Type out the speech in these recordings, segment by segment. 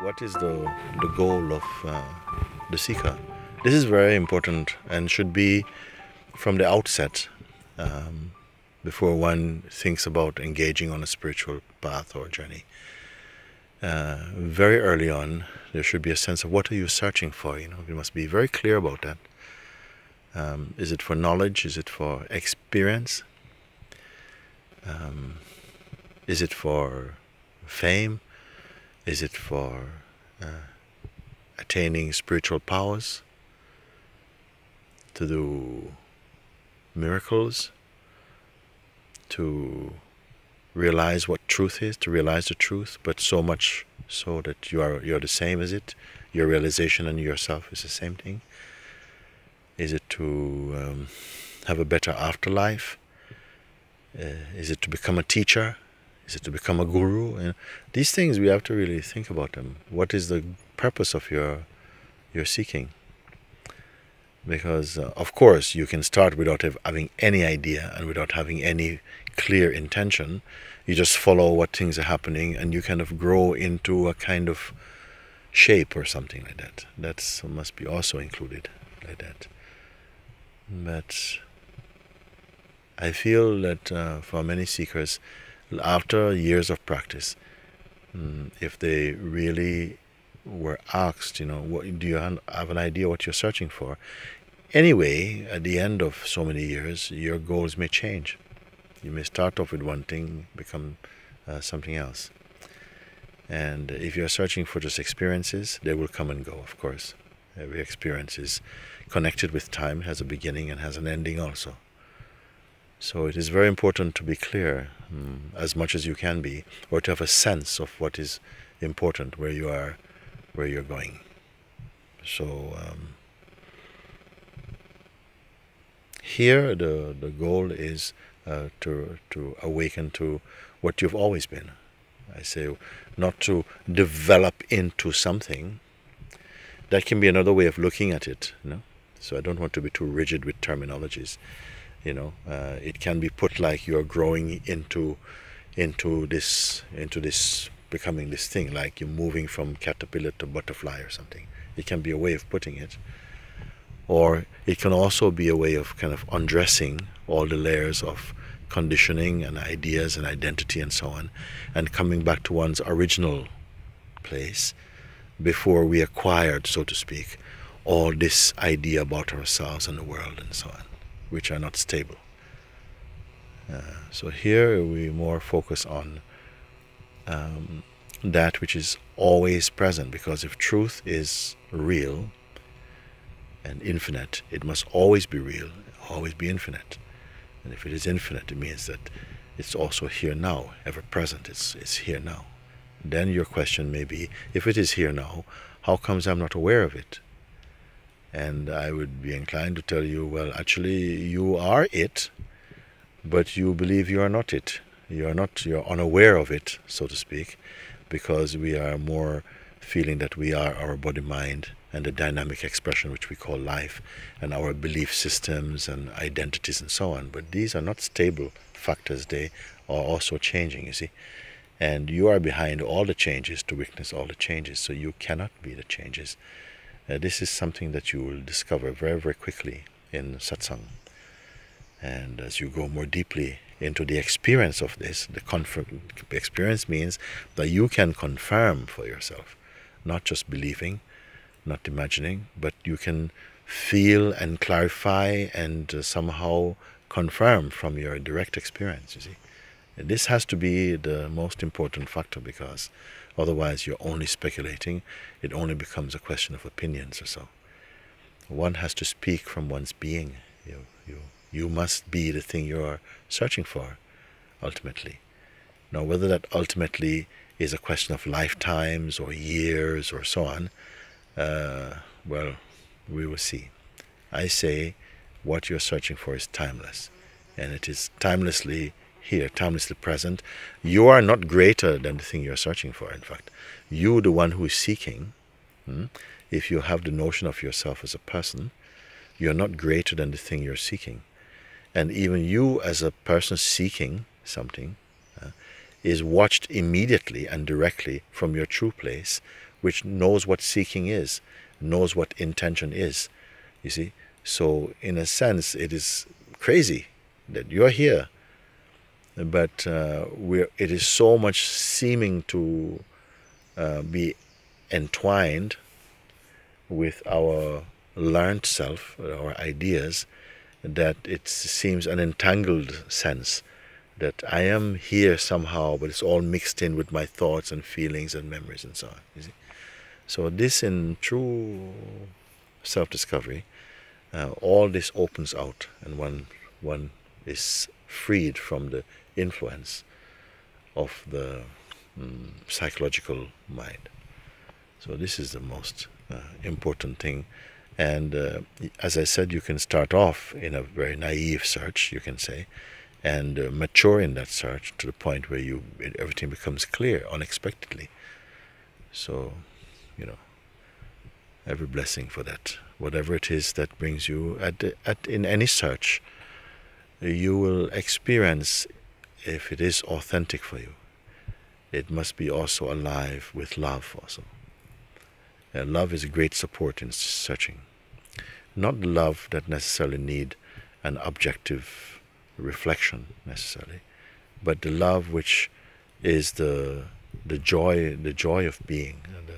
What is the goal of the seeker? This is very important and should be from the outset, before one thinks about engaging on a spiritual path or journey. Very early on, there should be a sense of what are you searching for. You must be very clear about that. Is it for knowledge? Is it for experience? Is it for fame? Is it for attaining spiritual powers? To do miracles? To realize what truth is? To realize the truth, but so much so that you're the same as it? Your realization and yourself is the same thing? Is it to have a better afterlife? Is it to become a teacher? Is it to become a guru? And these things, we have to really think about them. What is the purpose of your seeking? Because, of course, you can start without having any idea and without having any clear intention. You just follow what things are happening and you kind of grow into a kind of shape or something like that. That must be also included like that. But I feel that for many seekers, after years of practice, if they really were asked, what, do you have an idea what you're searching for? Anyway, at the end of so many years, your goals may change. You may start off with one thing, become something else. And if you're searching for just experiences, they will come and go, of course. Every experience is connected with time, has a beginning and has an ending also. So it is very important to be clear, as much as you can be, or to have a sense of what is important, where you are, where you're going. So here the goal is to awaken to what you've always been. I say not to develop into something. That can be another way of looking at it, So I don't want to be too rigid with terminologies. It can be put like you're growing into this becoming this thing, like you're moving from caterpillar to butterfly or something. It can be a way of putting it. Or it can also be a way of kind of undressing all the layers of conditioning and ideas and identity and so on, and coming back to one's original place before we acquired, so to speak, all this idea about ourselves and the world and so on, which are not stable. So here we more focus on that which is always present, because if truth is real and infinite, it must always be real, always be infinite. And if it is infinite, it means that it's also here now, ever present, it's here now. Then your question may be, if it is here now, how comes I'm not aware of it? And I would be inclined to tell you, well, actually, you are it, but you believe you are not it. You're unaware of it, so to speak, because we are more feeling that we are our body, mind, and the dynamic expression which we call life, and our belief systems and identities and so on. But these are not stable factors. They are also changing, you see. And you are behind all the changes to witness all the changes, so you cannot be the changes. This is something that you will discover very, very quickly in Satsang. And as you go more deeply into the experience of this, the experience means that you can confirm for yourself, not just believing, not imagining, but you can feel and clarify and somehow confirm from your direct experience, you see. And this has to be the most important factor, because otherwise you're only speculating. It only becomes a question of opinions or so. One has to speak from one's being. You must be the thing you are searching for, ultimately. Now, whether that ultimately is a question of lifetimes or years or so on, well, we will see. I say what you're searching for is timeless, and it is timelessly here, timelessly present. You are not greater than the thing you're searching for, in fact. You, the one who is seeking, if you have the notion of yourself as a person, you're not greater than the thing you're seeking. And even you, as a person seeking something, is watched immediately and directly from your true place, which knows what seeking is, knows what intention is. You see? So in a sense, it is crazy that you're here, but it is so much seeming to be entwined with our learned self, our ideas, that it seems an entangled sense that I am here somehow, but it's all mixed in with my thoughts and feelings and memories and so on. You see? So this, in true self-discovery, all this opens out, and one is freed from the influence of the psychological mind. So this is the most important thing. And as I said, you can start off in a very naive search, you can say, and mature in that search to the point where everything becomes clear unexpectedly. So, every blessing for that. Whatever it is that brings you in any search, you will experience, if it is authentic for you, it must be also alive with love also. Love is a great support in searching. Not love that necessarily need an objective reflection necessarily, but the love which is the joy of being, and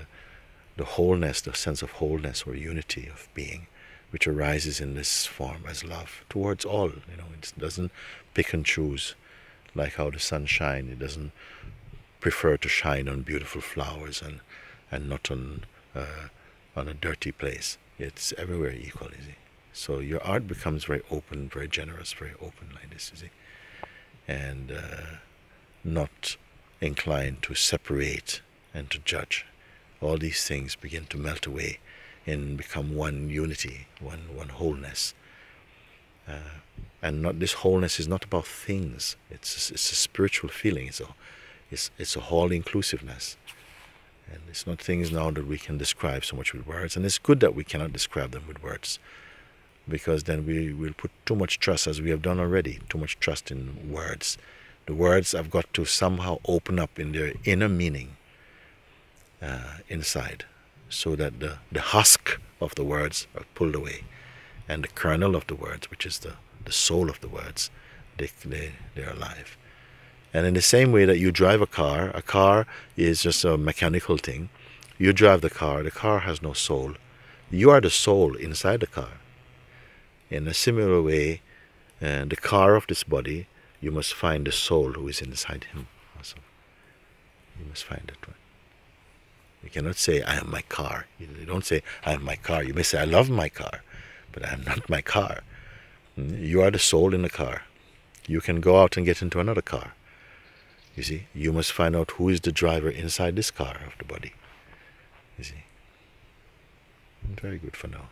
the wholeness, the sense of wholeness or unity of being, which arises in this form as love towards all. It doesn't pick and choose like how the sun shines. It doesn't prefer to shine on beautiful flowers and not on a dirty place. It's everywhere equal, you see. So your art becomes very open, very generous, very open like this, you see, and not inclined to separate and to judge. All these things begin to melt away and become one unity, one wholeness. And this wholeness is not about things. It's a spiritual feeling. It's a whole inclusiveness. And it's not things now that we can describe so much with words. And it's good that we cannot describe them with words, because then we will put too much trust, as we have done already, too much trust in words. The words have got to somehow open up in their inner meaning inside, so that the husk of the words are pulled away, and the kernel of the words, which is the soul of the words, they're alive. And in the same way that you drive a car is just a mechanical thing. You drive the car has no soul. You are the soul inside the car. In a similar way, the car of this body, you must find the soul who is inside him also. You must find that one. You cannot say, I am my car. You don't say, I am my car. You may say, I love my car, but I am not my car. You are the soul in the car. You can go out and get into another car. You see, you must find out who is the driver inside this car of the body. You see. Very good for now.